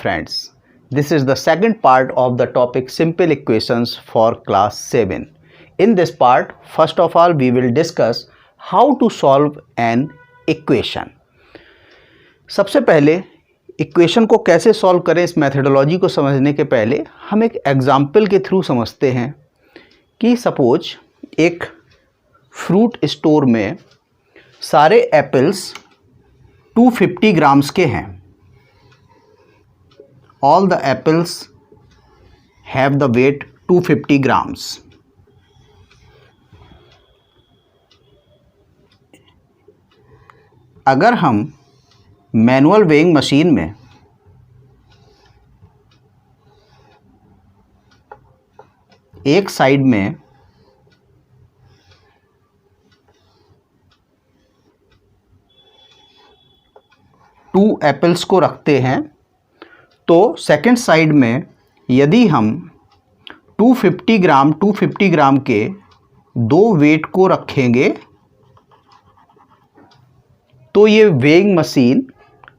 friends, this is the second part of the topic simple equations for class 7. In this part, first of all we will discuss how to solve an equation. सबसे पहले equation को कैसे solve करें इस methodology को समझने के पहले हम एक एग्जाम्पल के थ्रू समझते हैं कि सपोज एक फ्रूट स्टोर में सारे एप्पल्स 250 ग्राम्स के हैं. All the apples have the weight 250 grams. अगर हम मैनुअल वेइंग मशीन में एक साइड में टू एप्पल्स को रखते हैं तो सेकंड साइड में यदि हम 250 ग्राम के दो वेट को रखेंगे तो ये वेइंग मशीन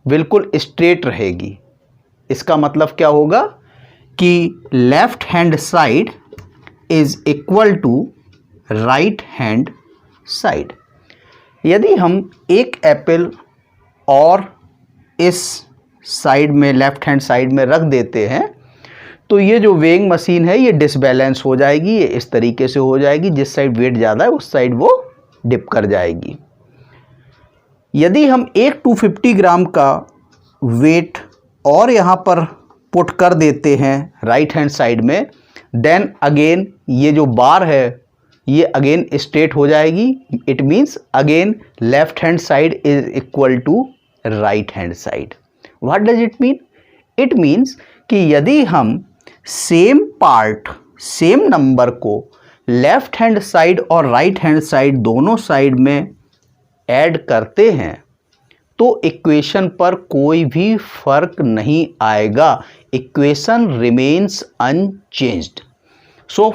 बिल्कुल स्ट्रेट रहेगी. इसका मतलब क्या होगा कि left hand side is equal to right hand side. यदि हम एक एप्पल और इस साइड में लेफ्ट हैंड साइड में रख देते हैं तो ये जो वेइंग मशीन है ये डिसबैलेंस हो जाएगी. ये इस तरीके से हो जाएगी, जिस साइड वेट ज़्यादा है उस साइड वो डिप कर जाएगी. यदि हम एक 250 ग्राम का वेट और यहाँ पर पुट कर देते हैं राइट हैंड साइड में, देन अगेन ये जो बार है ये अगेन स्ट्रेट हो जाएगी. It means again left hand side is equal to right hand side. What does it mean? It means कि यदि हम सेम पार्ट सेम नंबर को लेफ्ट हैंड साइड और राइट हैंड साइड दोनों साइड में add करते हैं तो इक्वेशन पर कोई भी फर्क नहीं आएगा. Equation remains unchanged. So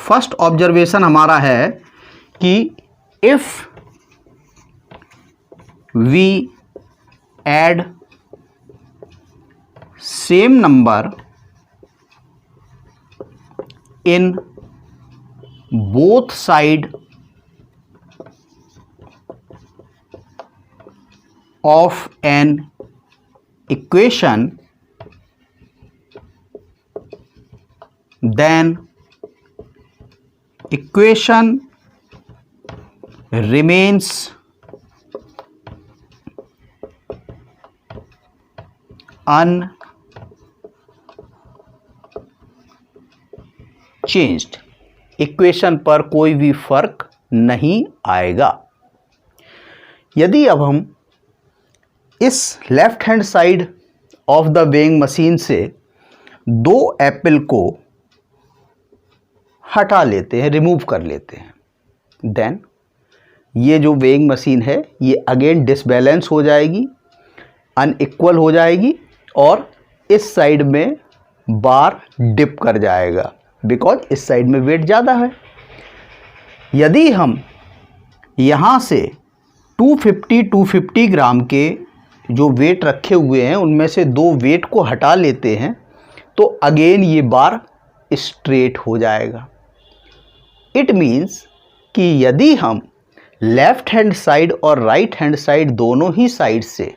first observation हमारा है कि if we add same number in both side of an equation, then equation remains changed. Equation पर कोई भी फर्क नहीं आएगा. यदि अब हम इस left hand side of the weighing machine से दो एप्पल को हटा लेते हैं, रिमूव कर लेते हैं, देन ये जो वेइंग मशीन है ये अगेन डिसबैलेंस हो जाएगी, अनइक्वल हो जाएगी और इस साइड में बार डिप कर जाएगा बिकॉज इस साइड में वेट ज़्यादा है. यदि हम यहाँ से 250 ग्राम के जो वेट रखे हुए हैं उनमें से दो वेट को हटा लेते हैं तो अगेन ये बार स्ट्रेट हो जाएगा. इट मीन्स कि यदि हम लेफ्ट हैंड साइड और राइट हैंड साइड दोनों ही साइड से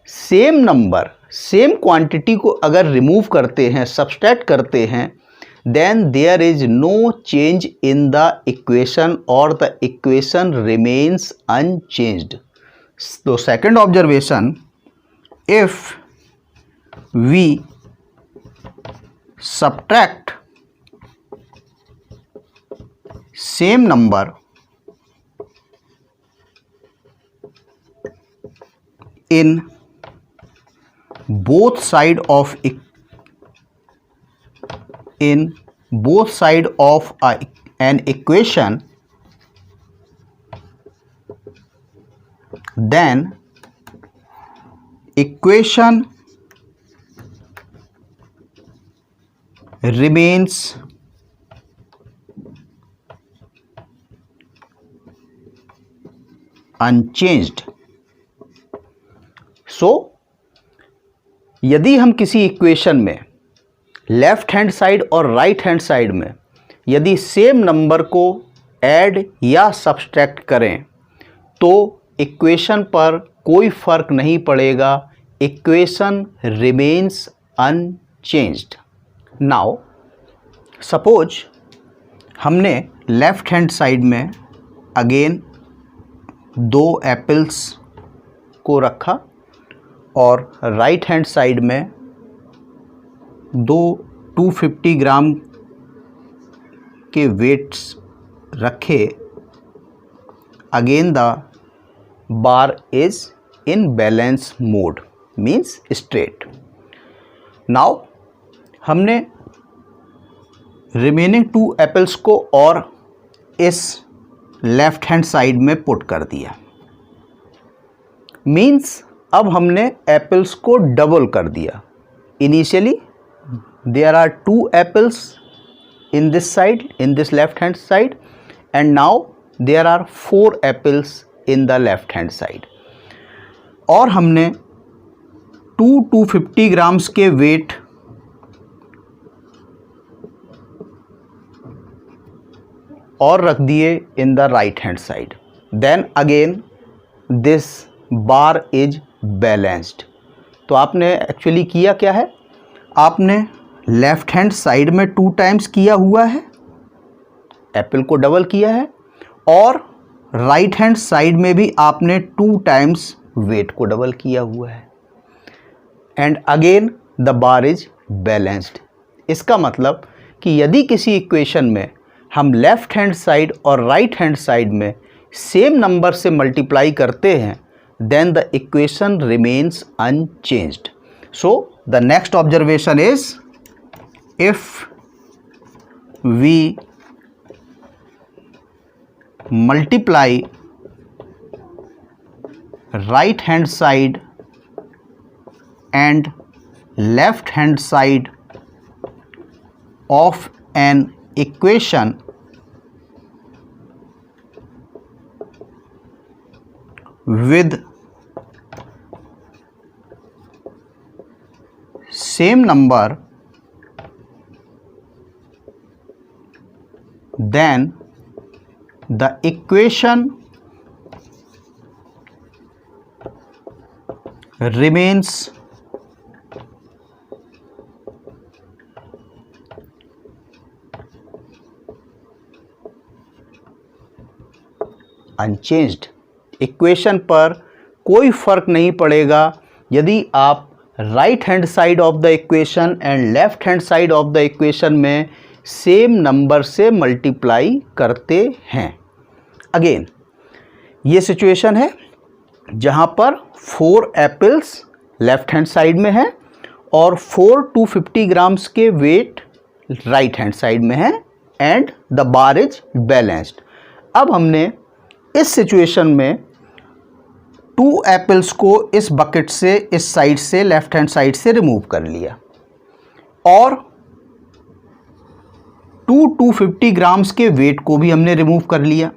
सेम नंबर सेम क्वांटिटी को अगर रिमूव करते हैं, सब्सट्रैक्ट करते हैं, then there is no change in the equation or the equation remains unchanged. So second observation, if we subtract same number in both side of an equation, then equation remains unchanged. So यदि हम किसी equation में left hand side और right hand side में यदि same number को add या subtract करें तो इक्वेशन पर कोई फर्क नहीं पड़ेगा, equation remains unchanged. Now suppose हमने लेफ्ट हैंड साइड में अगेन 2 एप्पल्स को रखा और राइट हैंड साइड में 250 ग्राम के वेट्स रखे। Again the bar is in balance mode means straight. Now हमने रिमेनिंग 2 एप्पल्स को और इस लेफ्ट हैंड साइड में पुट कर दिया, मीन्स अब हमने एप्पल्स को डबल कर दिया। Initially there are 2 apples in this side, in this left hand side, and now there are 4 apples in the left hand side। और हमने 250 ग्राम्स के वेट और रख दिए in the right hand side। then again this bar is balanced। तो आपने actually किया क्या है, आपने लेफ्ट हैंड साइड में 2 टाइम्स किया हुआ है, एप्पल को डबल किया है, और राइट हैंड साइड में भी आपने 2 टाइम्स वेट को डबल किया हुआ है, and again the bar is balanced. इसका मतलब कि यदि किसी इक्वेशन में हम लेफ्ट हैंड साइड और राइट हैंड साइड में सेम नंबर से मल्टीप्लाई करते हैं then the equation remains unchanged. So the next observation is if we multiply right hand side and left hand side of an equation with same number, then the equation remains unchanged. Equation पर कोई फर्क नहीं पड़ेगा यदि आप right hand side of the equation and left hand side of the equation में same number से multiply करते हैं। अगेन ये सिचुएशन है जहाँ पर 4 एप्पल्स लेफ्ट हैंड साइड में है और 4 250 ग्राम्स के वेट राइट हैंड साइड में है and the bar is balanced. अब हमने इस सिचुएशन में 2 एप्पल्स को इस बकेट से, इस साइड से, लेफ्ट हैंड साइड से रिमूव कर लिया और 250 ग्राम्स के वेट को भी हमने रिमूव कर लिया।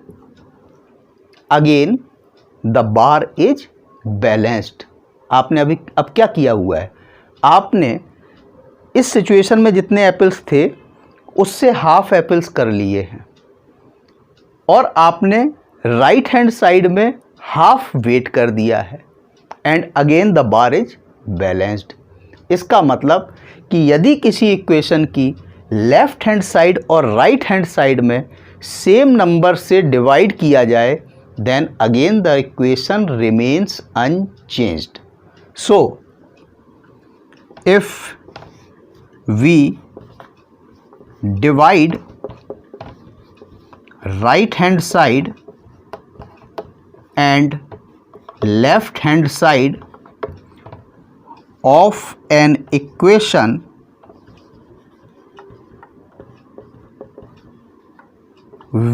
Again the bar is balanced. आपने अब क्या किया हुआ है, आपने इस सिचुएशन में जितने एप्पल्स थे उससे हाफ एप्पल्स कर लिए हैं और आपने राइट हैंड साइड में हाफ वेट कर दिया है and again the bar is balanced. इसका मतलब कि यदि किसी इक्वेशन की लेफ्ट हैंड साइड और राइट हैंड साइड में सेम नंबर से डिवाइड किया जाए then again the equation remains unchanged. So if we divide right hand side and left hand side of an equation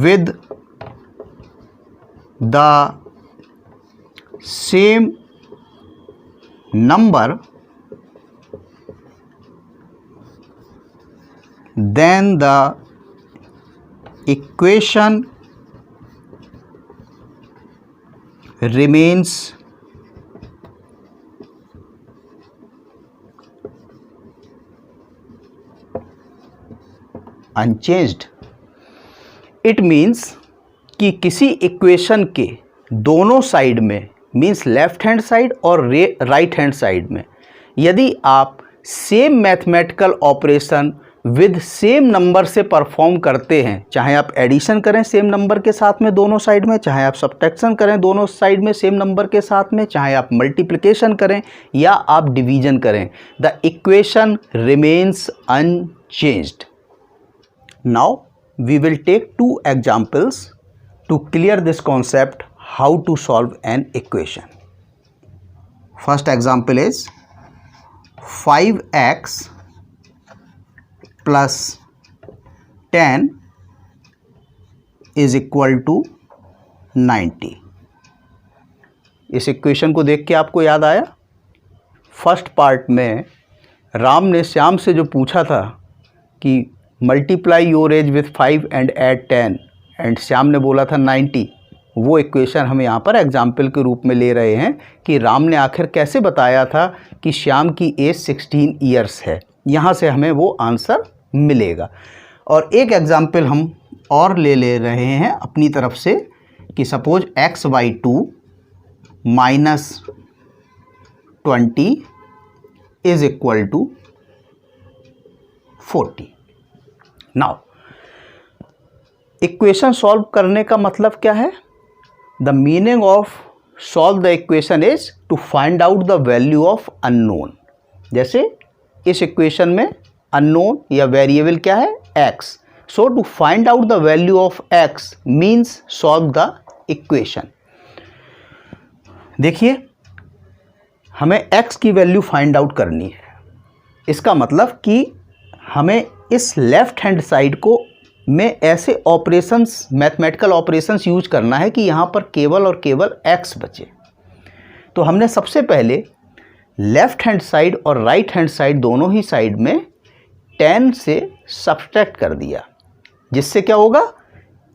with the same number, then the equation remains unchanged. It means कि किसी equation के दोनों side में, means left hand side और right hand side में, यदि आप same mathematical operation with same number से परफॉर्म करते हैं, चाहे आप एडिशन करें सेम नंबर के साथ में दोनों साइड में, चाहे आप सब्ट्रैक्शन करें दोनों साइड में सेम नंबर के साथ में, चाहे आप मल्टीप्लिकेशन करें या आप डिवीजन करें, the equation remains unchanged. Now we will take 2 examples to clear this concept how to solve an equation. First example is 5x plus 10 is equal to 90। इस इक्वेशन को देख के आपको याद आया, फर्स्ट पार्ट में राम ने श्याम से जो पूछा था कि multiply your age with 5 and add 10 and Shyam ने बोला था 90, वो इक्वेशन हम यहाँ पर एग्जाम्पल के रूप में ले रहे हैं कि राम ने आखिर कैसे बताया था कि श्याम की एज 16 ईयर्स है। यहाँ से हमें वो आंसर मिलेगा। और एक एग्जाम्पल हम और ले रहे हैं अपनी तरफ से कि suppose x/2 minus 20 is equal to 40। Now equation solve करने का मतलब क्या है? The meaning of solve the equation is to find out the value of unknown. जैसे इस इक्वेशन में अननोन या वेरिएबल क्या है? x। So to find out the value of x means solve the equation. देखिए, हमें x की value find out करनी है। इसका मतलब कि हमें इस लेफ्ट हैंड साइड को में ऐसे ऑपरेशंस, मैथमेटिकल ऑपरेशंस यूज करना है कि यहाँ पर केवल और केवल x बचे। तो हमने सबसे पहले लेफ्ट हैंड साइड और राइट हैंड साइड दोनों ही साइड में 10 से सब्ट्रैक्ट कर दिया, जिससे क्या होगा?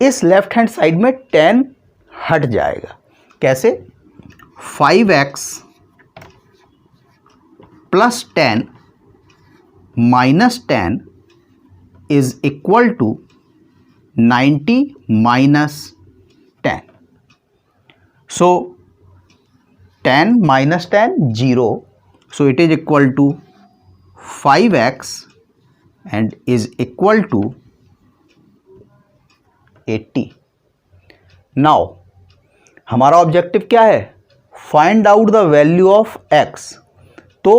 इस लेफ्ट हैंड साइड में 10 हट जाएगा। कैसे? 5x plus 10 minus 10 is equal to 90 minus 10. So 10 minus 10 0. So it is equal to 5x and is equal to 80. Now हमारा ऑब्जेक्टिव क्या है? Find out the value of x। तो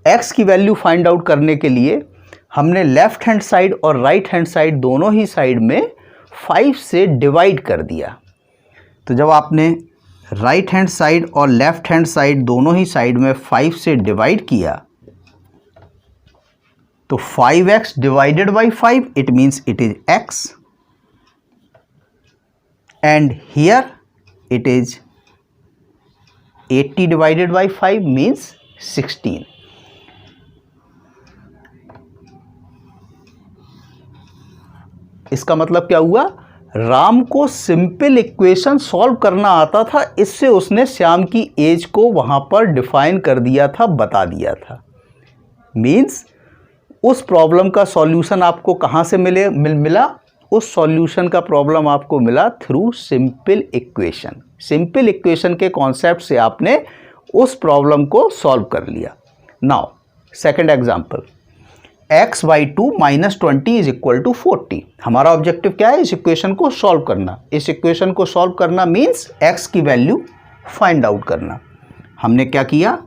x की value find out करने के लिए हमने left hand side और राइट हैंड साइड दोनों ही साइड में 5 से डिवाइड कर दिया। तो जब आपने राइट हैंड साइड और लेफ्ट हैंड साइड दोनों ही साइड में 5 से डिवाइड किया तो 5x divided by 5 it means it is x and here it is 80 divided by 5 means 16। इसका मतलब क्या हुआ? राम को सिंपल इक्वेशन सॉल्व करना आता था, इससे उसने श्याम की एज को वहां पर डिफाइन कर दिया था, बता दिया था। मीन्स उस प्रॉब्लम का सॉल्यूशन आपको कहां से मिला? उस सॉल्यूशन का प्रॉब्लम आपको मिला through simple equation. Simple equation के कॉन्सेप्ट से आपने उस प्रॉब्लम को सॉल्व कर लिया। Now second example, x/2 minus 20 is equal to 40। हमारा ऑब्जेक्टिव क्या है? इस इक्वेशन को सॉल्व करना। इस इक्वेशन को सॉल्व करना मीन्स x की वैल्यू फाइंड आउट करना। हमने क्या किया?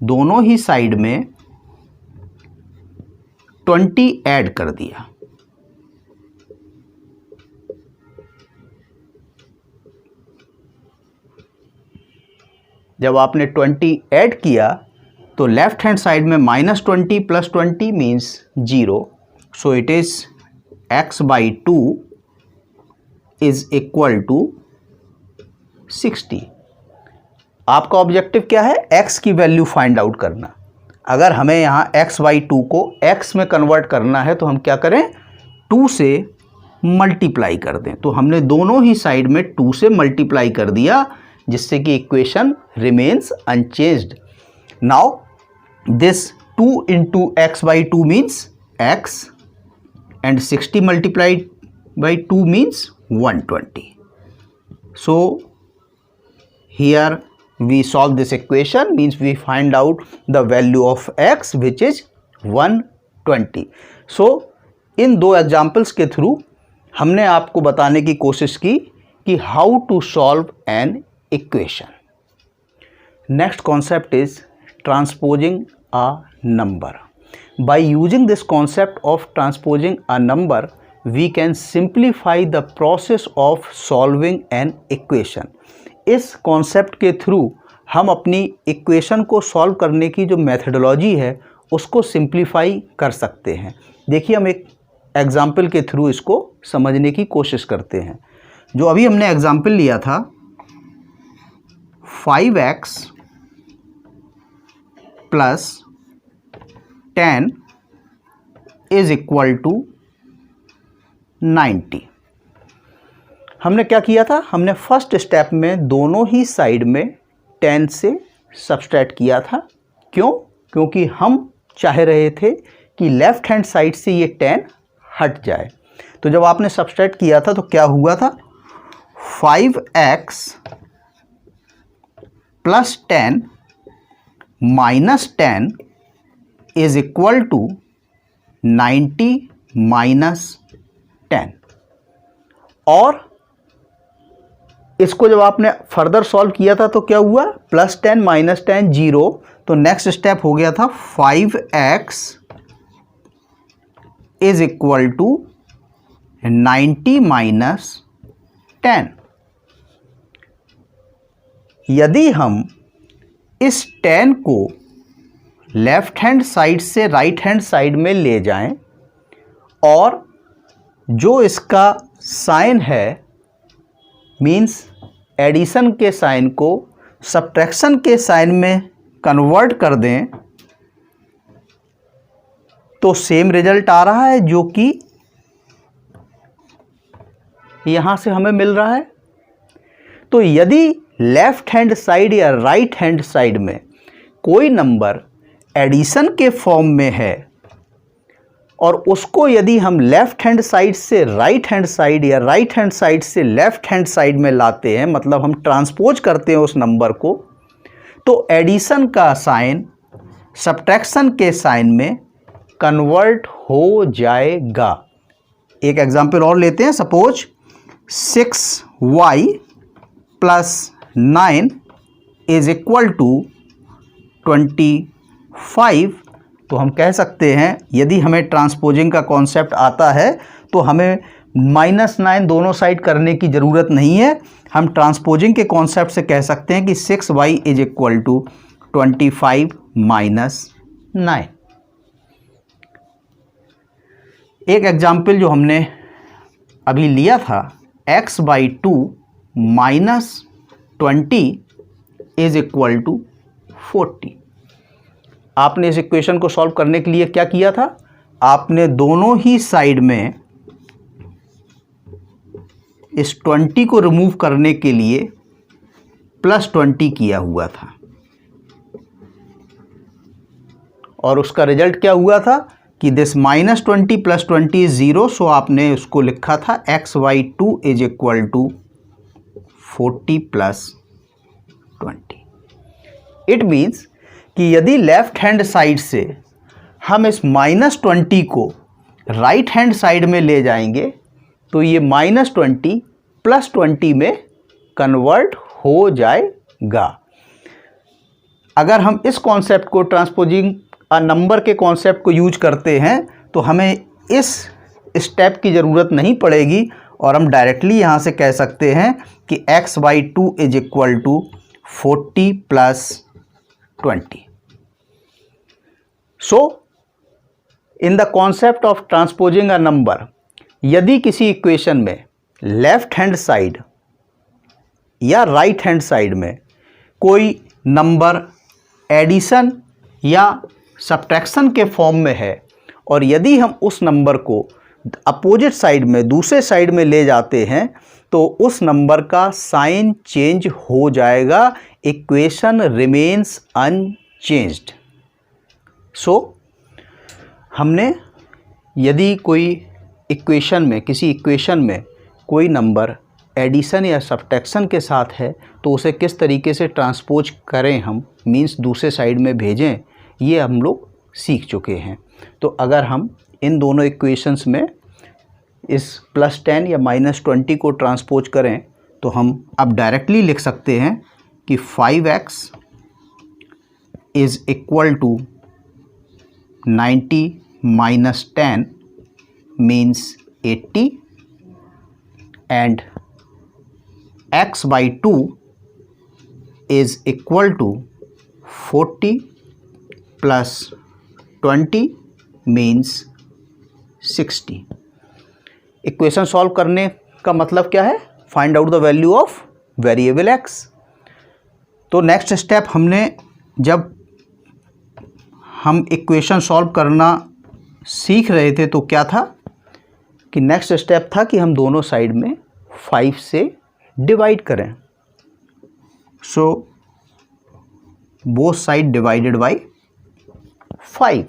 दोनों ही साइड में 20 ऐड कर दिया। जब आपने 20 ऐड किया तो लेफ्ट हैंड साइड में -20 plus 20 means 0। So it is x/2 is equal to 60। आपका ऑब्जेक्टिव क्या है? x की वैल्यू फाइंड आउट करना। अगर हमें यहाँ x/2 को x में कन्वर्ट करना है तो हम क्या करें? 2 से मल्टीप्लाई कर दें। तो हमने दोनों ही साइड में 2 से मल्टीप्लाई कर दिया, जिससे कि equation remains unchanged. Now this 2 into x/2 means x and 60 multiplied by 2 means 120. So here we solve this equation, means we find out the value of x which is 120. So इन दो examples के through हमने आपको बताने की कोशिश की कि how to solve an equation. Next concept is transposing a number. By using this concept of transposing a number, we can simplify the process of solving an equation. इस कॉन्सेप्ट के थ्रू हम अपनी इक्वेशन को solve करने की जो methodology है उसको सिंप्लीफाई कर सकते हैं. देखिए हम एक एग्जाम्पल के थ्रू इसको समझने की कोशिश करते हैं. जो अभी हमने एग्जाम्पल लिया था 5x plus 10 is equal to 90. हमने क्या किया था, हमने फर्स्ट स्टेप में दोनों ही साइड में 10 से सब्सट्रैक्ट किया था. क्यों? क्योंकि हम चाह रहे थे कि लेफ्ट हैंड साइड से ये 10 हट जाए. तो जब आपने सब्सट्रैक्ट किया था तो क्या हुआ था, 5x plus 10 minus 10 is equal to 90 minus 10. और इसको जब आपने फर्दर सॉल्व किया था तो क्या हुआ, प्लस 10 माइनस 10 0. तो नेक्स्ट स्टेप हो गया था 5x is equal to 90 minus 10. यदि हम इस 10 को लेफ्ट हैंड साइड से राइट हैंड साइड में ले जाएं और जो इसका साइन है मीन्स एडिशन के साइन को सब्ट्रैक्शन के साइन में कन्वर्ट कर दें तो सेम रिजल्ट आ रहा है जो कि यहां से हमें मिल रहा है. तो यदि लेफ्ट हैंड साइड या राइट हैंड साइड में कोई नंबर एडिशन के फॉर्म में है और उसको यदि हम लेफ्ट हैंड साइड से राइट हैंड साइड या राइट हैंड साइड से लेफ्ट हैंड साइड में लाते हैं, मतलब हम ट्रांसपोज करते हैं उस नंबर को, तो एडिशन का साइन सब्ट्रैक्शन के साइन में कन्वर्ट हो जाएगा. एक एग्जांपल और लेते हैं. Suppose 6y plus 9 is equal to 25. तो हम कह सकते हैं यदि हमें ट्रांसपोजिंग का कॉन्सेप्ट आता है तो हमें -9 दोनों साइड करने की ज़रूरत नहीं है. हम ट्रांसपोजिंग के कॉन्सेप्ट से कह सकते हैं कि 6y is equal to 25 minus 9. एक एग्जाम्पल जो हमने अभी लिया था x/2 minus 20 is equal to 40. आपने इस इक्वेशन को सॉल्व करने के लिए क्या किया था, आपने दोनों ही साइड में इस 20 को रिमूव करने के लिए प्लस 20 किया हुआ था और उसका रिजल्ट क्या हुआ था कि दिस -20 प्लस 20 इज 0. सो आपने उसको लिखा था x/2 is equal to 40 plus 20. It means कि यदि लेफ्ट हैंड साइड से हम इस -20 को राइट हैंड साइड में ले जाएंगे तो ये -20 प्लस 20 में कन्वर्ट हो जाएगा. अगर हम इस कॉन्सेप्ट को ट्रांसपोजिंग अ नंबर के कॉन्सेप्ट को यूज करते हैं तो हमें इस स्टेप की ज़रूरत नहीं पड़ेगी और हम डायरेक्टली यहाँ से कह सकते हैं कि x/2 is equal to 40 plus 20. So, in the concept of transposing a number, यदि किसी इक्वेशन में लेफ्ट हैंड साइड या राइट हैंड साइड में कोई नंबर एडिशन या सब्ट्रैक्शन के फॉर्म में है और यदि हम उस नंबर को अपोजिट साइड में दूसरे साइड में ले जाते हैं तो उस नंबर का साइन चेंज हो जाएगा. Equation remains unchanged. सो हमने यदि कोई इक्वेशन में, किसी इक्वेशन में कोई नंबर एडिशन या सब्ट्रैक्शन के साथ है तो उसे किस तरीके से ट्रांसपोज करें हम, मीन्स दूसरे साइड में भेजें, ये हम लोग सीख चुके हैं। तो अगर हम इन दोनों इक्वेशंस में इस +10 या -20 को ट्रांसपोज करें तो हम अब डायरेक्टली लिख सकते हैं कि 5x is equal to 90 - 10 means 80 and x/2 is equal to 40 plus 20 means 60। Equation solve करने का मतलब क्या है? Find out the value of variable x। तो नेक्स्ट स्टेप हमने, जब हम इक्वेशन सॉल्व करना सीख रहे थे तो क्या था कि नेक्स्ट स्टेप था कि हम दोनों साइड में 5 से डिवाइड करें। So both side divided by 5।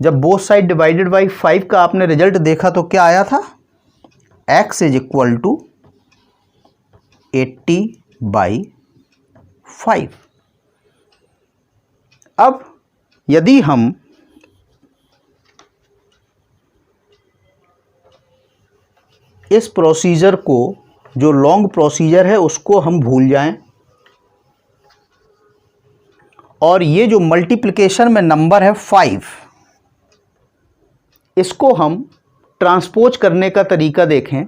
जब बोथ साइड डिवाइडेड बाई 5 का आपने रिजल्ट देखा तो क्या आया था? x is equal to 80/5। अब यदि हम इस प्रोसीजर को, जो लॉन्ग प्रोसीजर है, उसको हम भूल जाएं और ये जो मल्टीप्लिकेशन में नंबर है 5, इसको हम ट्रांसपोज करने का तरीका देखें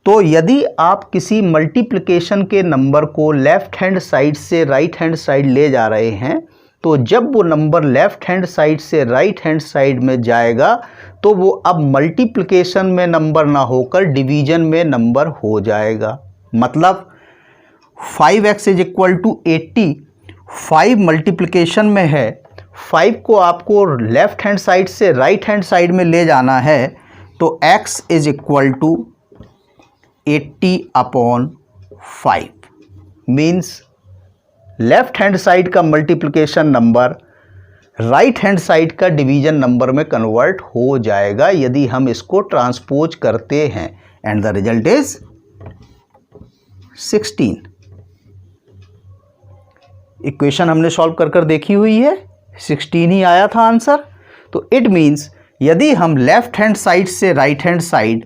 तो यदि आप किसी मल्टीप्लिकेशन के नंबर को लेफ़्ट हैंड साइड से राइट हैंड साइड ले जा रहे हैं तो जब वो नंबर लेफ़्ट हैंड साइड से राइट हैंड साइड में जाएगा तो वो अब मल्टीप्लिकेशन में नंबर ना होकर डिवीजन में नंबर हो जाएगा। मतलब 5x is equal to 80, 5 multiplication में है, 5 को आपको लेफ़्ट हैंड साइड से राइट हैंड साइड में ले जाना है तो x is equal to 80/5 means left hand side का multiplication number right hand side का डिवीजन नंबर में कन्वर्ट हो जाएगा यदि हम इसको ट्रांसपोज करते हैं, and the result is 16। Equation हमने सॉल्व कर देखी हुई है, 16 ही आया था आंसर। तो इट मीन्स यदि हम लेफ्ट हैंड साइड से राइट हैंड साइड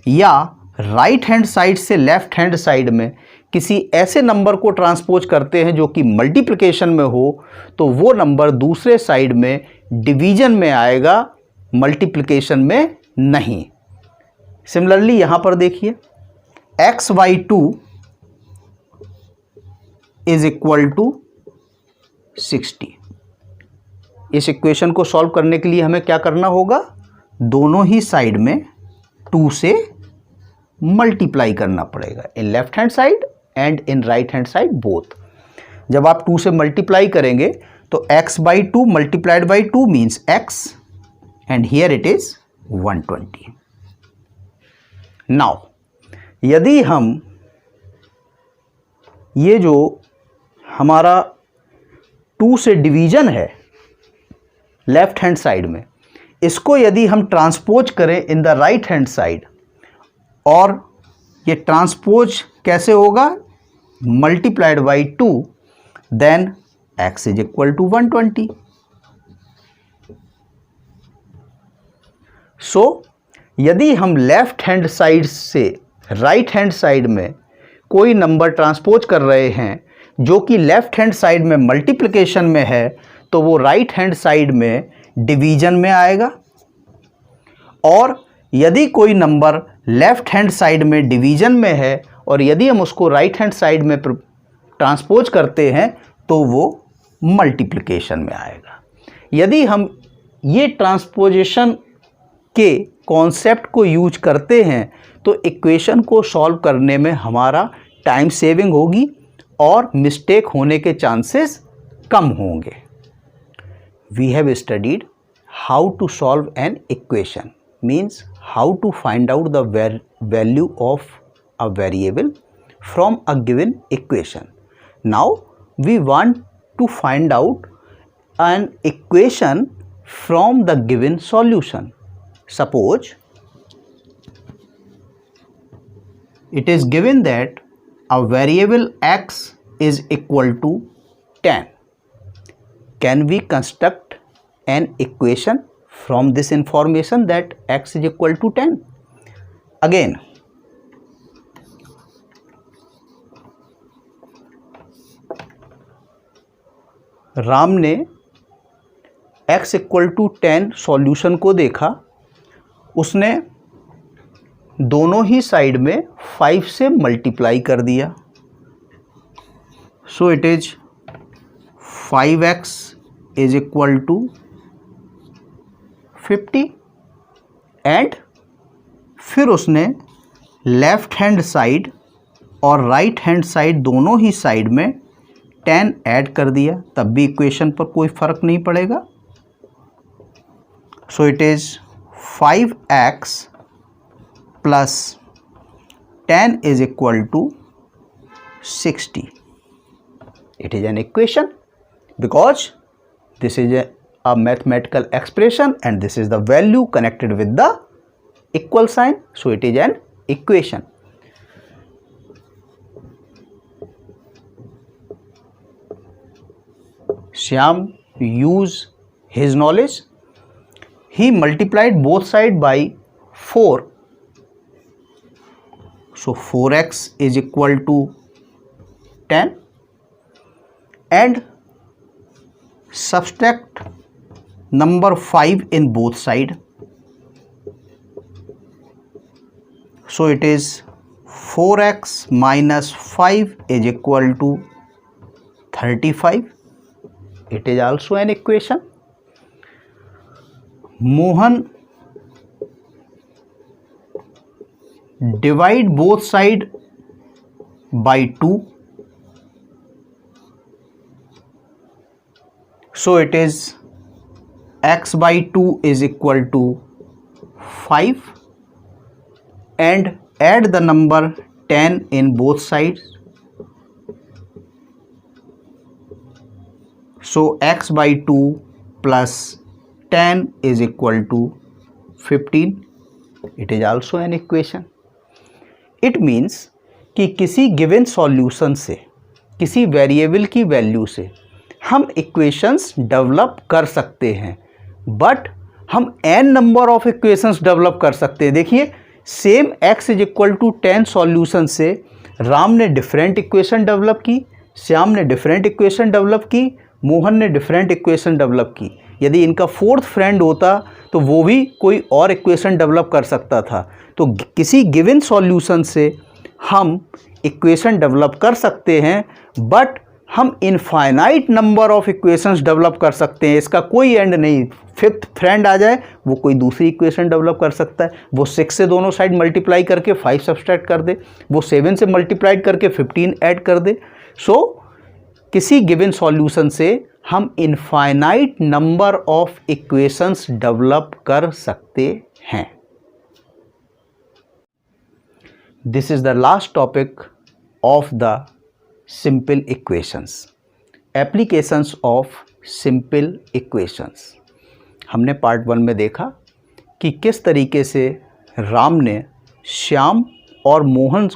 या राइट हैंड साइड से लेफ्ट हैंड साइड में किसी ऐसे नंबर को ट्रांसपोज करते हैं जो कि मल्टीप्लिकेशन में हो तो वो नंबर दूसरे साइड में डिवीजन में आएगा, मल्टीप्लिकेशन में नहीं। सिमिलरली यहाँ पर देखिए x/2 इज इक्वल टू 60। इस इक्वेशन को सॉल्व करने के लिए हमें क्या करना होगा? दोनों ही साइड में 2 से मल्टीप्लाई करना पड़ेगा, in left hand side and in right hand side both. जब आप 2 से मल्टीप्लाई करेंगे तो x/2 multiplied by 2 means x and here it is 120। Now यदि हम ये जो हमारा 2 से डिवीजन है लेफ्ट हैंड साइड में, इसको यदि हम ट्रांसपोज करें in the right hand side, और ये ट्रांसपोज कैसे होगा? Multiplied by 2, then x is equal to 120। So यदि हम लेफ्ट हैंड साइड से राइट हैंड साइड में कोई नंबर ट्रांसपोज कर रहे हैं जो कि लेफ्ट हैंड साइड में मल्टीप्लिकेशन में है तो वो राइट हैंड साइड में डिवीजन में आएगा, और यदि कोई नंबर लेफ्ट हैंड साइड में डिवीजन में है और यदि हम उसको राइट हैंड साइड में ट्रांसपोज करते हैं तो वो मल्टीप्लिकेशन में आएगा। यदि हम ये ट्रांसपोजिशन के कॉन्सेप्ट को यूज करते हैं तो इक्वेशन को सॉल्व करने में हमारा टाइम सेविंग होगी और मिस्टेक होने के चांसेस कम होंगे। We have studied how to solve an equation, means how to find out the value of a variable from a given equation. Now we want to find out an equation from the given solution. suppose it is given that a variable x is equal to 10. Can we construct an equation from this information that x is equal to 10? Again, Ram ने x equal to 10 solution को देखा, उसने दोनों ही side में 5 से multiply कर दिया. So it is 5x is equal to 50 and फिर उसने लेफ्ट हैंड साइड और राइट हैंड साइड दोनों ही साइड में 10 ऐड कर दिया, तब भी इक्वेशन पर कोई फर्क नहीं पड़ेगा. So it is 5x plus 10 is equal to 60. It is an equation because this is a mathematical expression and this is the value connected with the equal sign. So it is an equation. Shyam used his knowledge. He multiplied both sides by 4. So 4x is equal to 10. And subtract number 5 in both sides. So it is 4x minus 5 is equal to 35. It is also an equation. Mohan divide both sides by 2. So it is x by 2 is equal to 5 and add the number 10 in both sides. So x by 2 plus 10 is equal to 15. It is also an equation. It means कि किसी given solution से, किसी variable की value से हम equations develop कर सकते हैं, बट हम n number of equations develop कर सकते हैं. देखिए, same x is equal to 10 solution से राम ने डिफरेंट इक्वेशन डेवलप की, श्याम ने डिफरेंट इक्वेशन डेवलप की, मोहन ने डिफरेंट इक्वेशन डेवलप की. यदि इनका फोर्थ फ्रेंड होता तो वो भी कोई और इक्वेशन डेवलप कर सकता था. तो किसी गिवन सॉल्यूशन से हम इक्वेशन डेवलप कर सकते हैं, बट हम infinite number of equations develop कर सकते हैं. इसका कोई एंड नहीं. फिफ्थ फ्रेंड आ जाए वो कोई दूसरी इक्वेशन डेवलप कर सकता है. वो 6 से दोनों साइड मल्टीप्लाई करके 5 सब्सट्रैक्ट कर दे, वो 7 से मल्टीप्लाई करके 15 ऐड कर दे. सो किसी गिवन सॉल्यूशन से हम infinite number of equations develop कर सकते हैं. This is the last topic of the simple equations. Applications of simple equations. हमने पार्ट 1 में देखा कि किस तरीके से राम ने श्याम और मोहन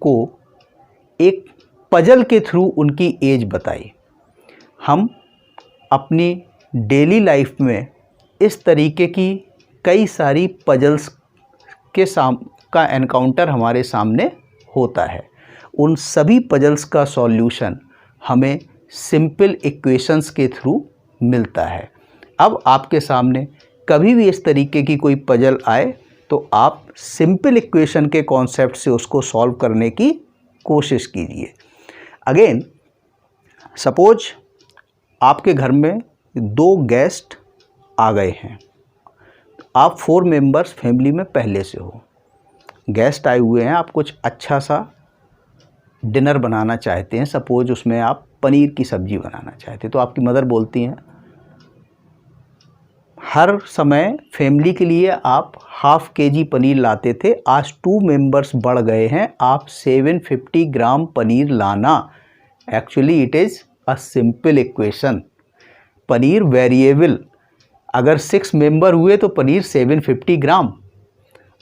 को एक पजल के थ्रू उनकी एज बताई. हम अपनी डेली लाइफ में इस तरीके की कई सारी पजल्स का एनकाउंटर हमारे सामने होता है. उन सभी पजल्स का सॉल्यूशन हमें सिंपल इक्वेशंस के थ्रू मिलता है. अब आपके सामने कभी भी इस तरीके की कोई पजल आए तो आप सिंपल इक्वेशन के कॉन्सेप्ट से उसको सॉल्व करने की कोशिश कीजिए. अगेन सपोज आपके घर में 2 गेस्ट आ गए हैं. आप 4 मेंबर्स फैमिली में पहले से हो. गेस्ट आए हुए हैं, आप कुछ अच्छा सा डिनर बनाना चाहते हैं. सपोज उसमें आप पनीर की सब्ज़ी बनाना चाहते हैं. तो आपकी मदर बोलती हैं, हर समय फैमिली के लिए आप ½ kg पनीर लाते थे, आज 2 मेंबर्स बढ़ गए हैं, आप 750 ग्राम पनीर लाना. Actually it is a simple equation. Paneer variable अगर 6 मेंबर हुए तो पनीर 750 ग्राम।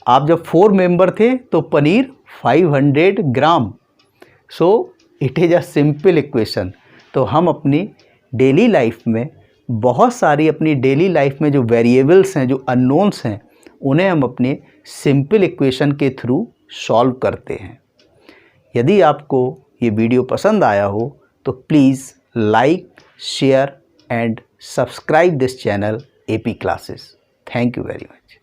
आप जब 4 मेंबर थे तो paneer 500 gram. So it is a simple equation. तो हम अपनी डेली लाइफ में बहुत सारी अपनी डेली लाइफ में जो वेरिएबल्स हैं, जो अननोन्स हैं, उन्हें हम अपने सिंपल इक्वेशन के थ्रू सॉल्व करते हैं। यदि आपको ये वीडियो पसंद आया हो तो please like, share and subscribe this channel AP classes. Thank you very much.